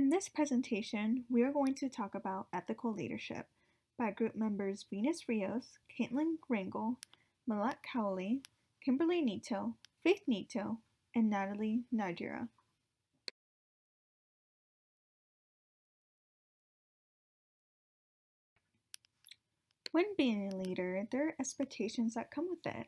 In this presentation, we are going to talk about ethical leadership by group members Venus Rios, Caitlin Rangel, Malak Cowley, Kimberly Nito, Faith Nito, and Natalie Najira. When being a leader, there are expectations that come with it,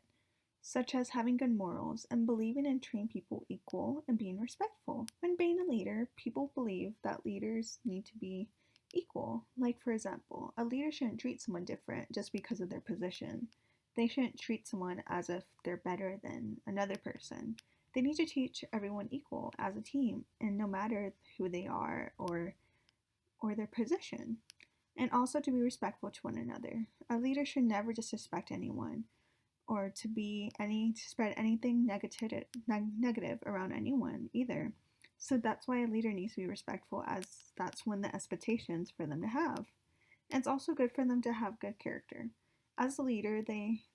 such as having good morals and believing in treating people equal and being respectful. When being a leader, people believe that leaders need to be equal. Like, for example, a leader shouldn't treat someone different just because of their position. They shouldn't treat someone as if they're better than another person. They need to teach everyone equal as a team, and no matter who they are or their position, and also to be respectful to one another. A leader should never disrespect anyone or to spread anything negative around anyone either. So that's why a leader needs to be respectful, as that's one of the expectations for them to have. And it's also good for them to have good character. As a leader,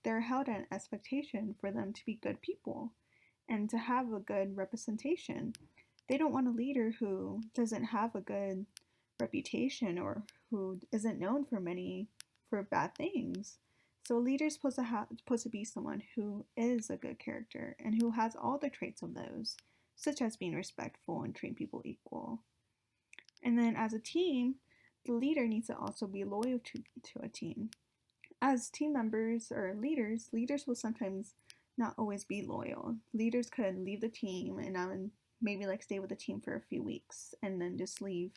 they're held at an expectation for them to be good people and to have a good representation. They don't want a leader who doesn't have a good reputation or who isn't known for bad things. So a leader is supposed to be someone who is a good character and who has all the traits of those, such as being respectful and treating people equal. And then as a team, the leader needs to also be loyal to a team. As team members or leaders will sometimes not always be loyal. Leaders could leave the team and maybe like stay with the team for a few weeks and then just leave.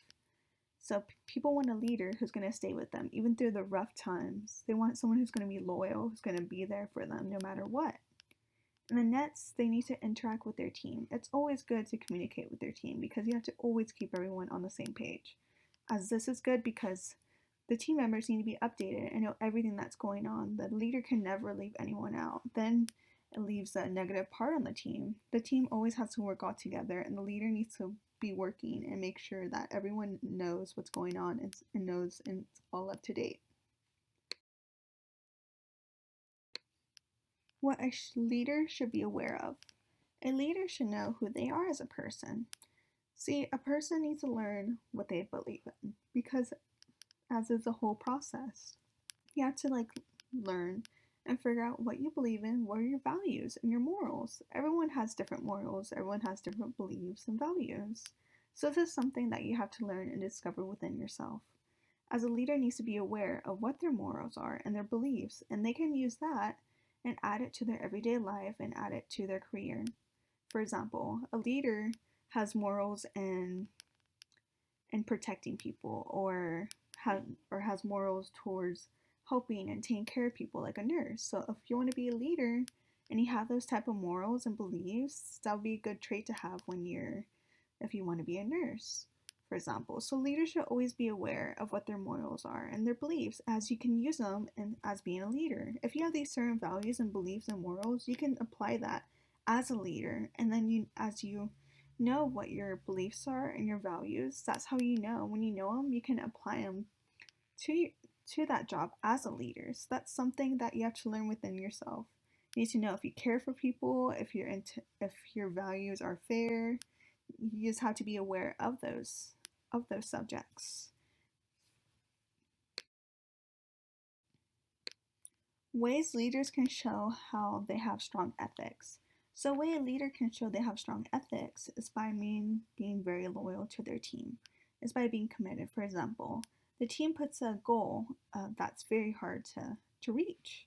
So people want a leader who's going to stay with them even through the rough times. They want someone who's going to be loyal, who's going to be there for them no matter what. And then next, they need to interact with their team. It's always good to communicate with their team because you have to always keep everyone on the same page. As this is good because the team members need to be updated and know everything that's going on. The leader can never leave anyone out. Then it leaves a negative part on the team. The team always has to work all together, and the leader needs to be working and make sure that everyone knows what's going on and knows and it's all up to date. What a leader should be aware of. A leader should know who they are as a person. See, a person needs to learn what they believe in because as is the whole process, you have to learn and figure out what you believe in, what are your values and your morals. Everyone has different morals, everyone has different beliefs and values. So this is something that you have to learn and discover within yourself. As a leader needs to be aware of what their morals are and their beliefs, and they can use that and add it to their everyday life and add it to their career. For example, a leader has morals in protecting people or has morals towards helping and taking care of people like a nurse. So if you want to be a leader and you have those type of morals and beliefs, that would be a good trait to have if you want to be a nurse, for example. So leaders should always be aware of what their morals are and their beliefs, as you can use them as being a leader. If you have these certain values and beliefs and morals, you can apply that as a leader, and then as you know what your beliefs are and your values, that's how you know. When you know them, you can apply them to that job as a leader. So that's something that you have to learn within yourself. You need to know if you care for people, if your values are fair. You just have to be aware of those subjects. Ways leaders can show how they have strong ethics. So a way a leader can show they have strong ethics is by being very loyal to their team. Is by being committed. For example, the team puts a goal that's very hard to reach.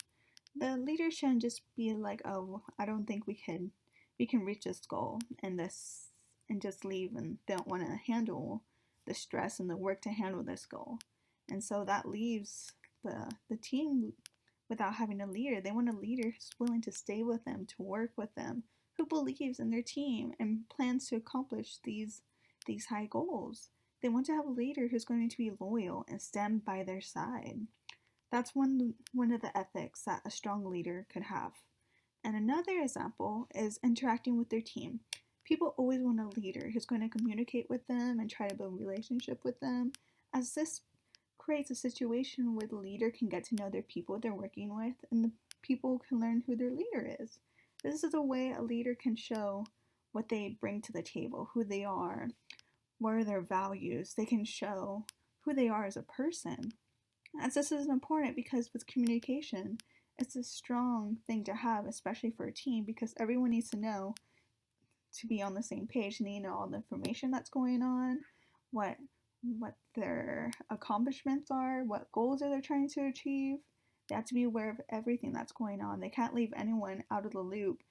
The leader shouldn't just be like, oh, I don't think we can reach this goal and just leave, and they don't want to handle the stress and the work to handle this goal. And so that leaves the team without having a leader. They want a leader who's willing to stay with them, to work with them, who believes in their team and plans to accomplish these high goals. They want to have a leader who's going to be loyal and stand by their side. That's one of the ethics that a strong leader could have. And another example is interacting with their team. People always want a leader who's going to communicate with them and try to build a relationship with them, as this creates a situation where the leader can get to know their people they're working with, and the people can learn who their leader is. This is a way a leader can show what they bring to the table, who they are, what are their values. They can show who they are as a person. As this is important because with communication, it's a strong thing to have, especially for a team, because everyone needs to know to be on the same page. They need to know all the information that's going on, what their accomplishments are, what goals are they trying to achieve. They have to be aware of everything that's going on. They can't leave anyone out of the loop.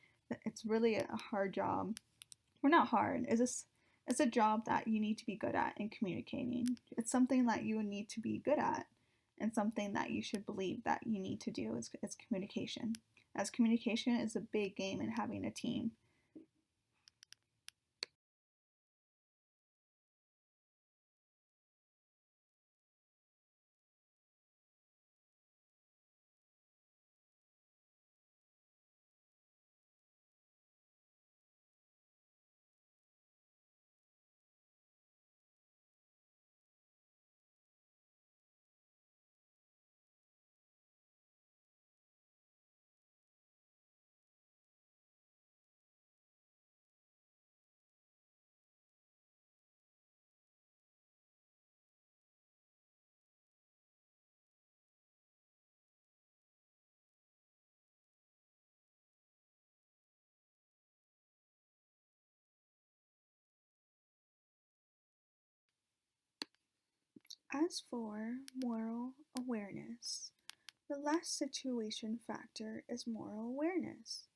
It's really a hard job. Or not hard. It's a job that you need to be good at in communicating. It's something that you need to be good at and something that you should believe that you need to do is communication. As communication is a big game in having a team. As for moral awareness, the last situation factor is moral awareness,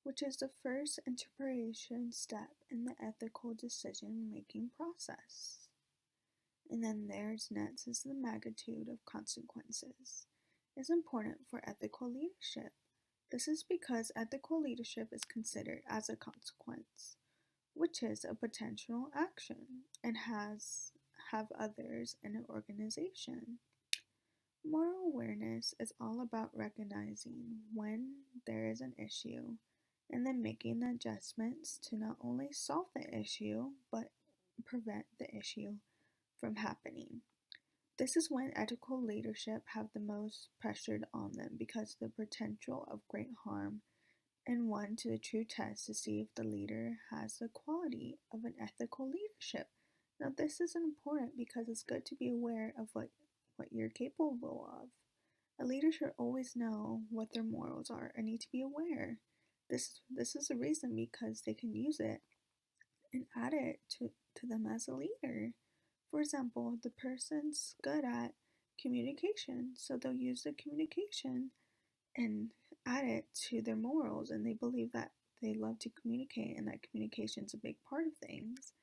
which is the first interpretation step in the ethical decision making process. And then there's next is the magnitude of consequences. It's important for ethical leadership. This is because ethical leadership is considered as a consequence, which is a potential action and has have others in an organization. Moral awareness is all about recognizing when there is an issue and then making the adjustments to not only solve the issue but prevent the issue from happening. This is when ethical leadership have the most pressured on them because the potential of great harm and one to the true test to see if the leader has the quality of an ethical leadership. Now, this is important because it's good to be aware of what you're capable of. A leader should always know what their morals are and need to be aware. This is a reason because they can use it and add it to them as a leader. For example, the person's good at communication, so they'll use the communication and add it to their morals, and they believe that they love to communicate and that communication is a big part of things.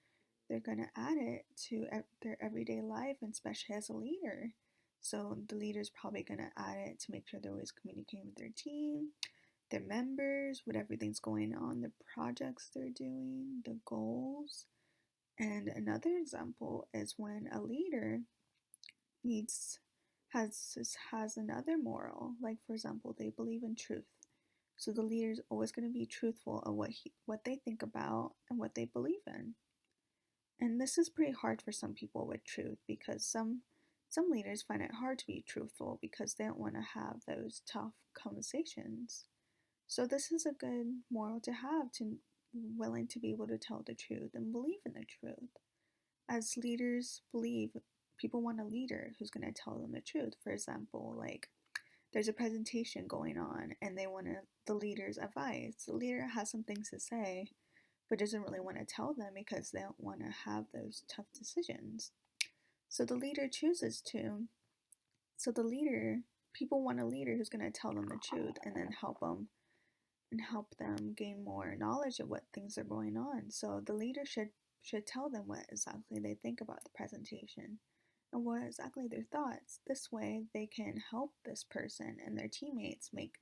They're going to add it to their everyday life, and especially as a leader. So the leader's probably going to add it to make sure they're always communicating with their team, their members, what everything's going on, the projects they're doing, the goals. And another example is when a leader needs has another moral, like for example, they believe in truth. So the leader is always going to be truthful of what they think about and what they believe in. And this is pretty hard for some people with truth because some leaders find it hard to be truthful because they don't want to have those tough conversations. So this is a good moral to have to willing to be able to tell the truth and believe in the truth. As leaders believe, people want a leader who's going to tell them the truth. For example, like there's a presentation going on and they want the leader's advice. The leader has some things to say, but doesn't really want to tell them because they don't want to have those tough decisions. So the leader chooses to. So the leader, people want a leader who's going to tell them the truth and then help them gain more knowledge of what things are going on. So the leader should tell them what exactly they think about the presentation and what exactly their thoughts. This way they can help this person and their teammates make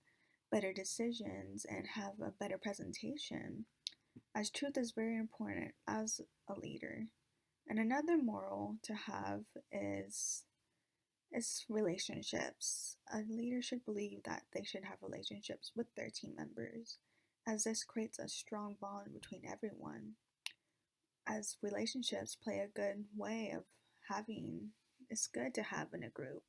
better decisions and have a better presentation, as truth is very important as a leader. And another moral to have is relationships. A leader should believe that they should have relationships with their team members, as this creates a strong bond between everyone. As relationships play a good way of having, it's good to have in a group.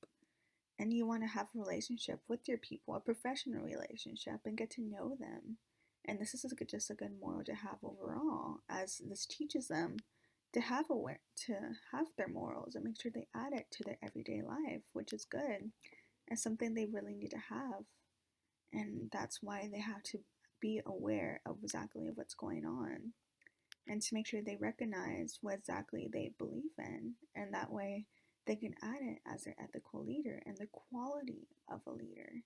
And you want to have a relationship with your people, a professional relationship, and get to know them. And this is just a good moral to have overall, as this teaches them to have their morals and make sure they add it to their everyday life, which is good and something they really need to have. And that's why they have to be aware of exactly what's going on and to make sure they recognize what exactly they believe in, and that way they can add it as their ethical leader and the quality of a leader,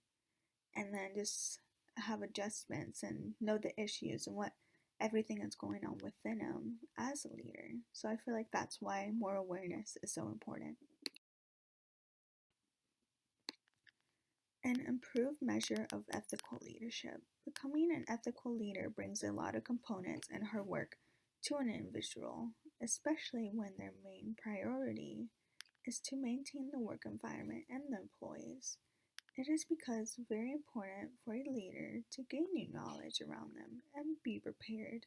and then just have adjustments and know the issues and what everything that's going on within them as a leader. So I feel like that's why moral awareness is so important. An improved measure of ethical leadership. Becoming an ethical leader brings a lot of components and hard work to an individual, especially when their main priority is to maintain the work environment and the employees. It is because very important for a leader to gain new knowledge around them and be prepared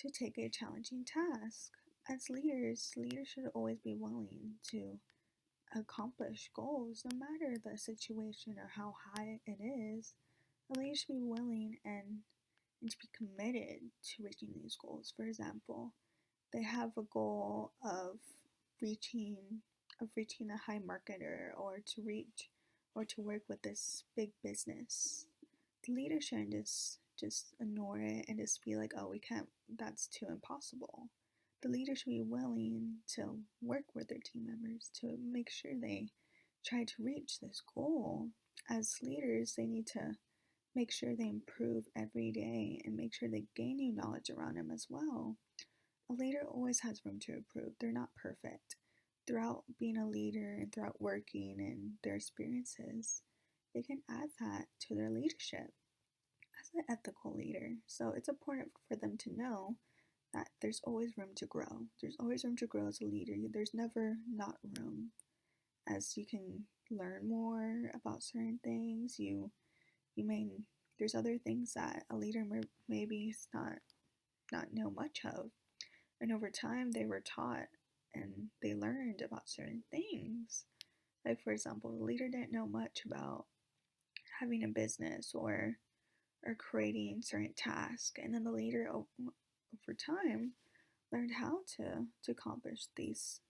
to take a challenging task. As leaders should always be willing to accomplish goals no matter the situation or how high it is. A leader should be willing and to be committed to reaching these goals. For example, they have a goal of reaching reaching a high marketer or to reach or to work with this big business. The leader shouldn't just ignore it and just be like, oh, we can't, that's too impossible. The leader should be willing to work with their team members to make sure they try to reach this goal. As leaders, they need to make sure they improve every day and make sure they gain new knowledge around them as well. A leader always has room to improve. They're not perfect. Throughout being a leader and throughout working and their experiences, they can add that to their leadership as an ethical leader. So it's important for them to know that there's always room to grow. There's always room to grow as a leader. There's never not room, as you can learn more about certain things. You may there's other things that a leader maybe not know much of, and over time they were taught and they learned about certain things. Like for example, the leader didn't know much about having a business or creating certain tasks, and then the leader over time learned how to accomplish these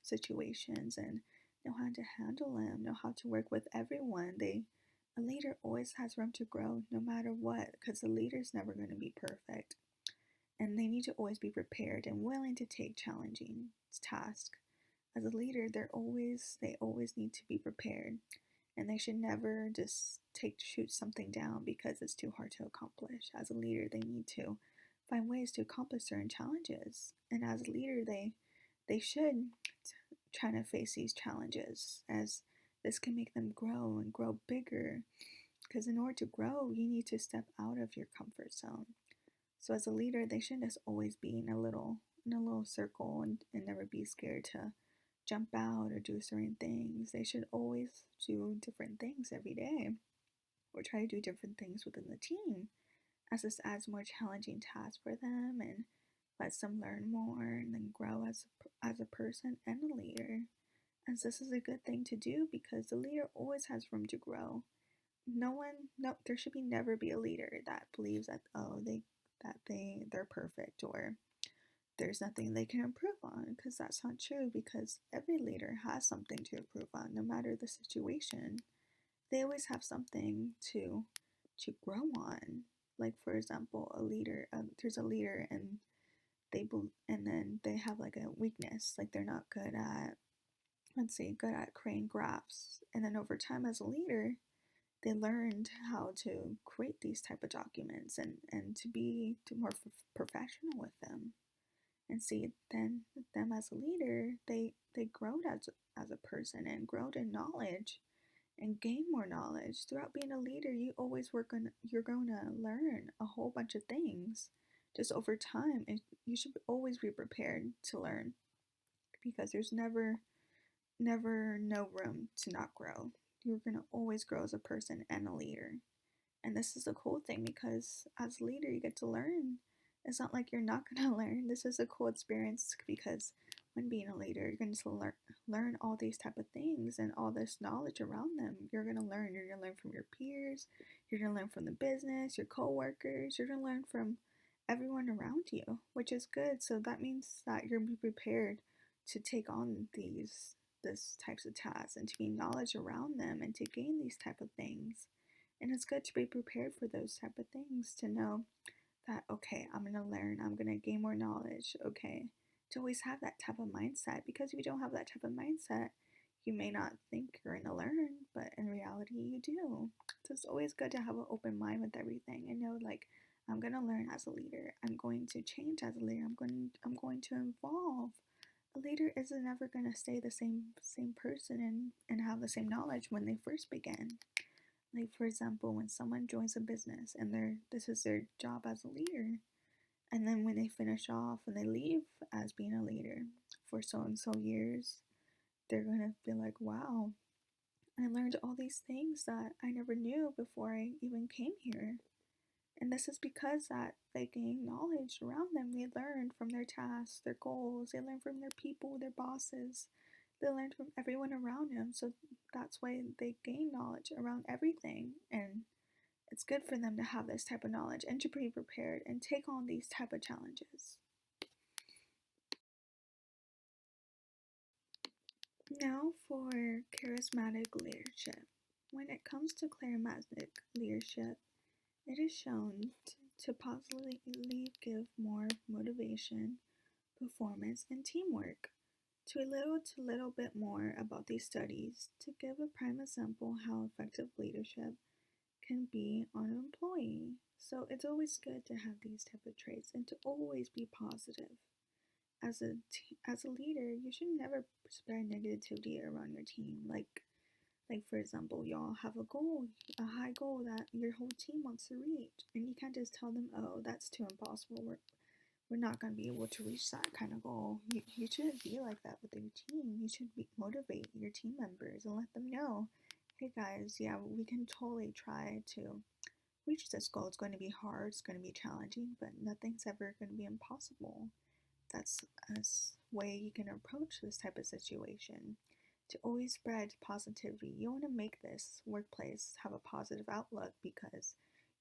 situations and know how to handle them, know how to work with everyone. A leader always has room to grow no matter what, because the leader's never going to be perfect. And they need to always be prepared and willing to take challenging tasks. As a leader, they always need to be prepared, and they should never just shoot something down because it's too hard to accomplish. As a leader, they need to find ways to accomplish certain challenges, and as a leader, they should try to face these challenges, as this can make them grow and grow bigger. Because in order to grow, you need to step out of your comfort zone. So as a leader, they shouldn't just always be in a little circle and never be scared to jump out or do certain things. They should always do different things every day or try to do different things within the team, as this adds more challenging tasks for them and lets them learn more and then grow as a person and a leader. As this is a good thing to do because the leader always has room to grow. There should never be a leader that believes that they're perfect or there's nothing they can improve on, because that's not true, because every leader has something to improve on no matter the situation. They always have something to grow on. Like for example, there's a leader and and then they have like a weakness, like they're not good at, let's say, good at creating graphs, and then over time as a leader they learned how to create these type of documents and to be more professional with them. And see, then them as a leader, they growed as a person and growed in knowledge and gain more knowledge. Throughout being a leader, you're going to learn a whole bunch of things just over time, and you should always be prepared to learn, because there's never no room to not grow. You're going to always grow as a person and a leader. And this is a cool thing, because as a leader, you get to learn. It's not like you're not going to learn. This is a cool experience, because when being a leader, you're going to learn all these type of things and all this knowledge around them. You're going to learn. You're going to learn from your peers. You're going to learn from the business, your coworkers. You're going to learn from everyone around you, which is good. So that means that you're prepared to take on this types of tasks and to be knowledge around them and to gain these type of things. And it's good to be prepared for those type of things, to know that okay, I'm gonna learn, I'm gonna gain more knowledge, okay. To always have that type of mindset, because if you don't have that type of mindset, you may not think you're gonna learn, but in reality you do. So it's always good to have an open mind with everything and know like I'm gonna learn as a leader. I'm going to change as a leader. I'm going to evolve. A leader isn't ever gonna stay the same person and have the same knowledge when they first begin. Like for example, when someone joins a business and this is their job as a leader, and then when they finish off and they leave as being a leader for so and so years, they're gonna be like, wow, I learned all these things that I never knew before I even came here. And this is because that they gain knowledge around them. They learn from their tasks, their goals, they learn from their people, their bosses. They learn from everyone around them. So that's why they gain knowledge around everything. And it's good for them to have this type of knowledge and to be prepared and take on these type of challenges. Now for charismatic leadership. When it comes to charismatic leadership, it is shown to positively give more motivation, performance, and teamwork. To little bit more about these studies, to give a prime example how effective leadership can be on an employee. So it's always good to have these type of traits and to always be positive. As a leader, you should never spread negativity around your team. Like for example, y'all have a goal, a high goal that your whole team wants to reach, and you can't just tell them, "Oh, that's too impossible. We're not gonna be able to reach that kind of goal." You shouldn't be like that with your team. You should motivate your team members and let them know, "Hey guys, yeah, we can totally try to reach this goal. It's going to be hard. It's going to be challenging, but nothing's ever going to be impossible." That's a way you can approach this type of situation. To always spread positivity. You want to make this workplace have a positive outlook, because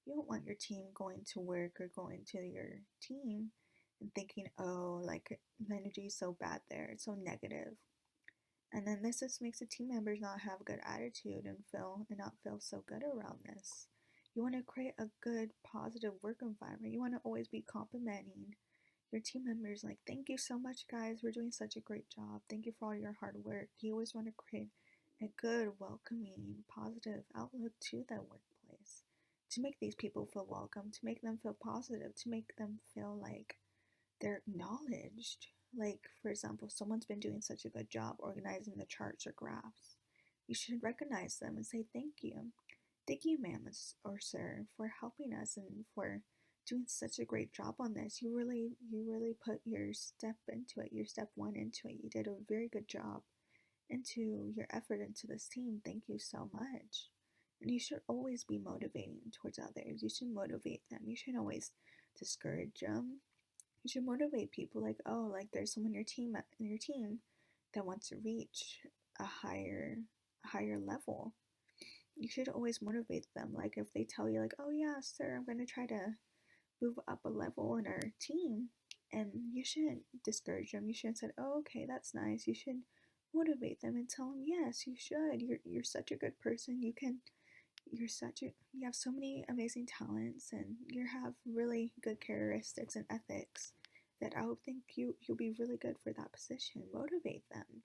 you don't want your team going to work or going to your team and thinking, oh, like the energy is so bad there, it's so negative. And then this just makes the team members not have a good attitude and not feel so good around this. You want to create a good, positive work environment. You want to always be complimenting your team members, like, thank you so much, guys. We're doing such a great job. Thank you for all your hard work. You always want to create a good, welcoming, positive outlook to the workplace, to make these people feel welcome, to make them feel positive, to make them feel like they're acknowledged. Like, for example, someone's been doing such a good job organizing the charts or graphs. You should recognize them and say thank you. Thank you, ma'am or sir, for helping us and for doing such a great job on this. You really put your step into it, your step one into it. You did a very good job into your effort into this team. Thank you so much. And you should always be motivating towards others. You should motivate them. You shouldn't always discourage them. You should motivate people, like, oh, like there's someone in your team that wants to reach a higher level. You should always motivate them. Like if they tell you like, oh yeah, sir, I'm gonna try to move up a level in our team, and you shouldn't discourage them. You shouldn't say, oh, okay, that's nice. You should motivate them and tell them, yes, you should. You're such a good person. You have so many amazing talents, and you have really good characteristics and ethics that I would think you'll be really good for that position. Motivate them.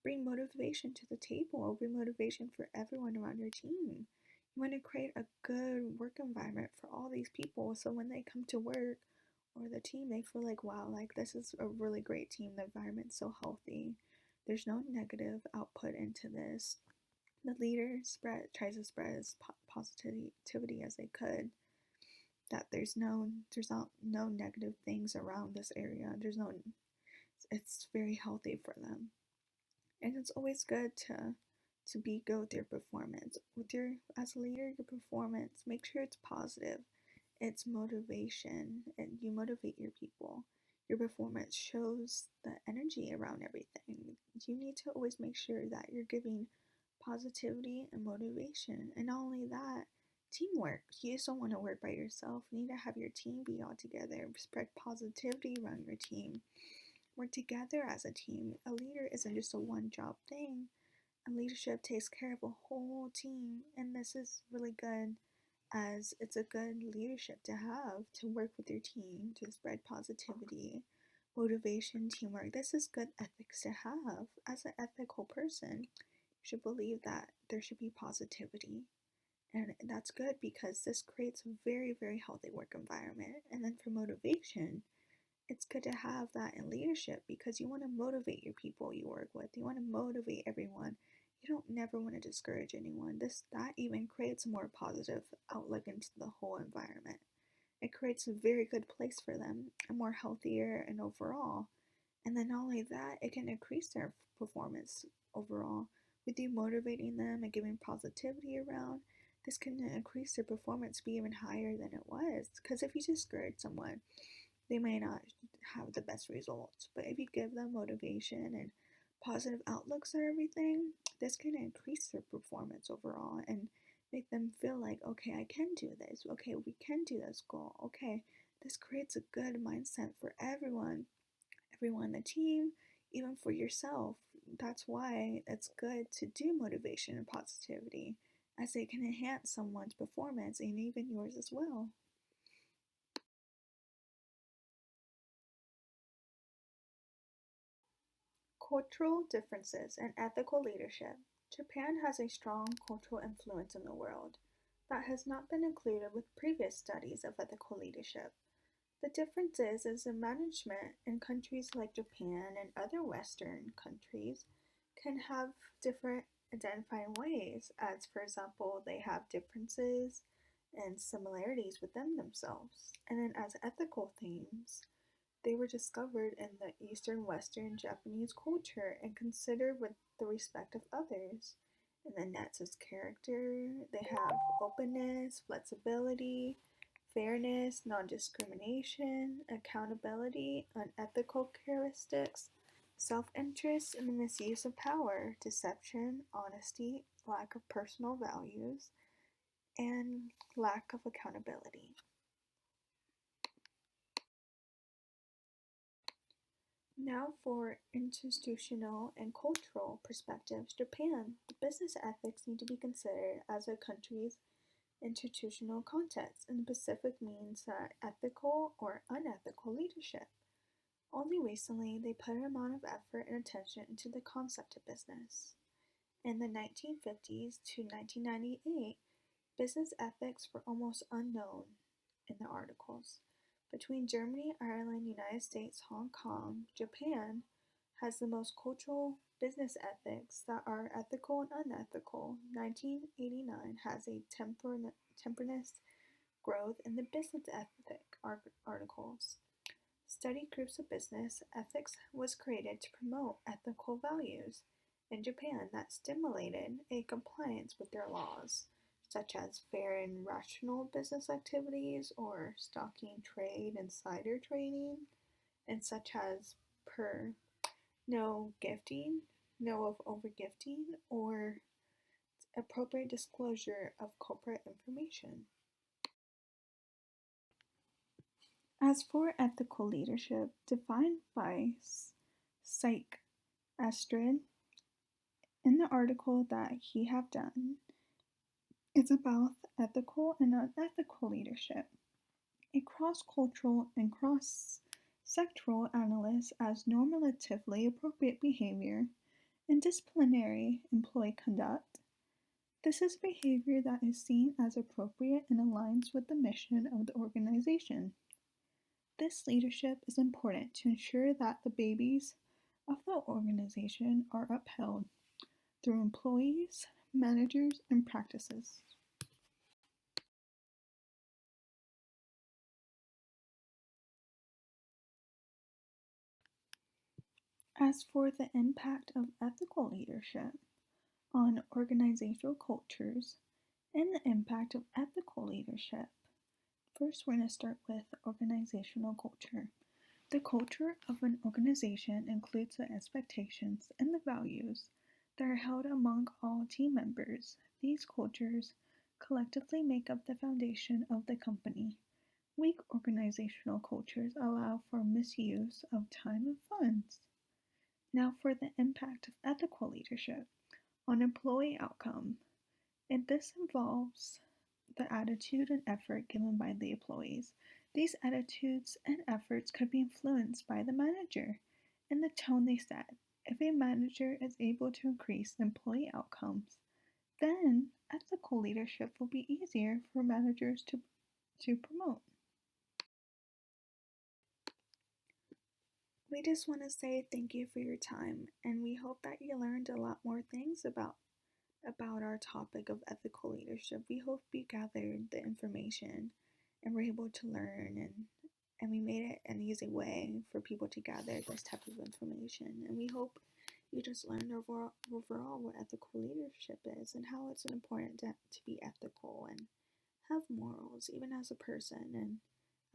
Bring motivation to the table. Bring motivation for everyone around your team. You want to create a good work environment for all these people, so when they come to work or the team, they feel like, wow, like this is a really great team. The environment's so healthy. There's no negative output into this. The leader tries to spread as positivity as they could. That there's not no negative things around this area. It's very healthy for them. And it's always good to be good with your performance. As a leader, your performance, make sure it's positive. It's motivation, and you motivate your people. Your performance shows the energy around everything. You need to always make sure that you're giving positivity and motivation. And not only that, Teamwork. You just don't want to work by yourself. You need to have your team be all together. Spread positivity around your team. Work together as a team. A leader isn't just a one job thing. A leadership takes care of a whole team, and this is really good as it's a good leadership to have to work with your team to spread positivity, motivation, teamwork. This is good ethics to have. As an ethical person, you should believe that there should be positivity. And that's good because this creates a very, very healthy work environment. And then for motivation, it's good to have that in leadership because you want to motivate your people you work with. You want to motivate everyone. You don't never want to discourage anyone. That even creates a more positive outlook into the whole environment. It creates a very good place for them, and more healthier and overall. And then not only that, it can increase their performance overall. With you motivating them and giving positivity around, this can increase their performance be even higher than it was. Because if you discourage someone, they may not have the best results. But if you give them motivation and positive outlooks on everything, this can increase their performance overall and make them feel like, okay, I can do this. Okay, we can do this goal. Okay, this creates a good mindset for everyone in the team, even for yourself. That's why it's good to do motivation and positivity, as it can enhance someone's performance and even yours as well. Cultural differences and ethical leadership. Japan has a strong cultural influence in the world that has not been included with previous studies of ethical leadership. The difference is in management in countries like Japan and other Western countries can have different identifying ways, as for example, they have differences and similarities within themselves. And then as ethical themes, they were discovered in the Eastern Western Japanese culture and considered with the respect of others. And then that's its character. They have openness, flexibility, fairness, non discrimination, accountability, unethical characteristics, self interest, and the misuse of power, deception, honesty, lack of personal values, and lack of accountability. Now for institutional and cultural perspectives. Japan. The business ethics need to be considered as a country's institutional context, and the Pacific means that ethical or unethical leadership. Only recently they put an amount of effort and attention into the concept of business. In the 1950s to 1998, business ethics were almost unknown in the articles. Between Germany, Ireland, United States, Hong Kong, Japan has the most cultural business ethics that are ethical and unethical. 1989 has a temperance growth in the business ethic articles. Study groups of business ethics was created to promote ethical values in Japan that stimulated a compliance with their laws, such as fair and rational business activities or stocking trade insider trading, and such as per no gifting, no of overgifting, or appropriate disclosure of corporate information. As for ethical leadership, defined by Psych Astrid in the article that he have done, it's about ethical and unethical leadership. A cross-cultural and cross-sectoral analysis as normatively appropriate behavior in disciplinary employee conduct. This is behavior that is seen as appropriate and aligns with the mission of the organization. This leadership is important to ensure that the babies of the organization are upheld through employees, managers, and practices. As for the impact of ethical leadership on organizational cultures and the impact of ethical leadership, first we're going to start with organizational culture. The culture of an organization includes the expectations and the values that are held among all team members. These cultures collectively make up the foundation of the company. Weak organizational cultures allow for misuse of time and funds. Now, for the impact of ethical leadership on employee outcome, and this involves the attitude and effort given by the employees. These attitudes and efforts could be influenced by the manager and the tone they set. If a manager is able to increase employee outcomes, then ethical leadership will be easier for managers to promote. We just want to say thank you for your time, and we hope that you learned a lot more things about our topic of ethical leadership. We hope you gathered the information and were able to learn, and we made it an easy way for people to gather this type of information. And we hope you just learned overall what ethical leadership is and how it's important to be ethical and have morals, even as a person and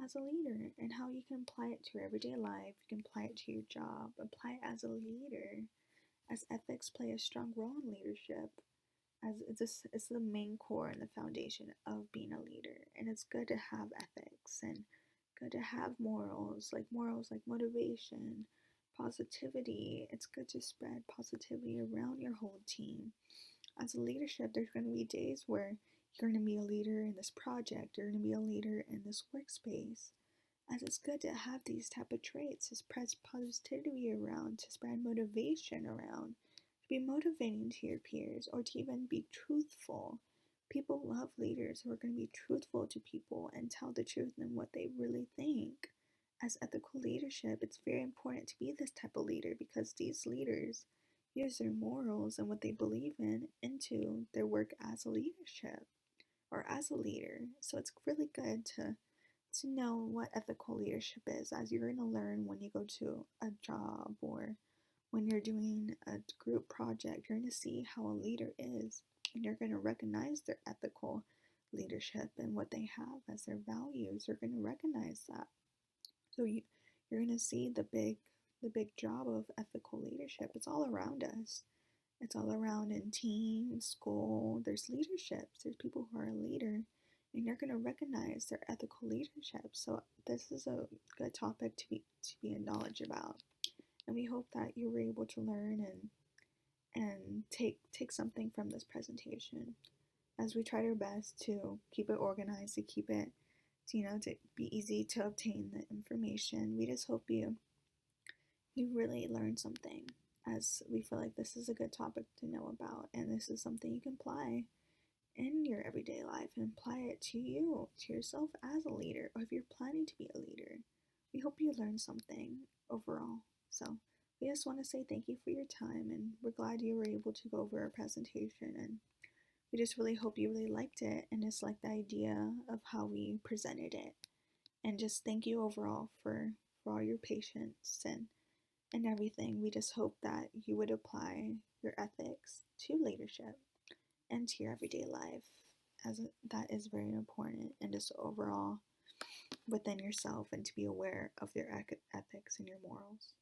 as a leader, and how you can apply it to your everyday life, you can apply it to your job, apply it as a leader, as ethics play a strong role in leadership, as it's the main core and the foundation of being a leader. And it's good to have ethics and good to have morals like motivation, positivity. It's good to spread positivity around your whole team. As a leadership, there's going to be days where you're going to be a leader in this project, you're going to be a leader in this workspace. As it's good to have these type of traits, to spread positivity around, to spread motivation around, to be motivating to your peers, or to even be truthful. People love leaders who are going to be truthful to people and tell the truth and what they really think. As ethical leadership, it's very important to be this type of leader because these leaders use their morals and what they believe in into their work as a leadership or as a leader. So it's really good to know what ethical leadership is, as you're going to learn when you go to a job or when you're doing a group project. You're going to see how a leader is, and you're going to recognize their ethical leadership and what they have as their values. You're going to recognize that. So you're going to see the big job of ethical leadership. It's all around us. It's all around in team, school. There's leaderships. There's people who are a leader, and you're going to recognize their ethical leadership. So this is a good topic to be in knowledge about. And we hope that you were able to learn and take something from this presentation, as we tried our best to keep it organized, to keep it to be easy to obtain the information. We just hope you really learned something, as we feel like this is a good topic to know about, and this is something you can apply in your everyday life and apply it to yourself as a leader, or if you're planning to be a leader. We hope you learned something overall. So we just want to say thank you for your time, and we're glad you were able to go over our presentation, and we just really hope you really liked it and just liked the idea of how we presented it. And just thank you overall for all your patience and everything. We just hope that you would apply your ethics to leadership and to your everyday life, as that is very important, and just overall within yourself, and to be aware of your ethics and your morals.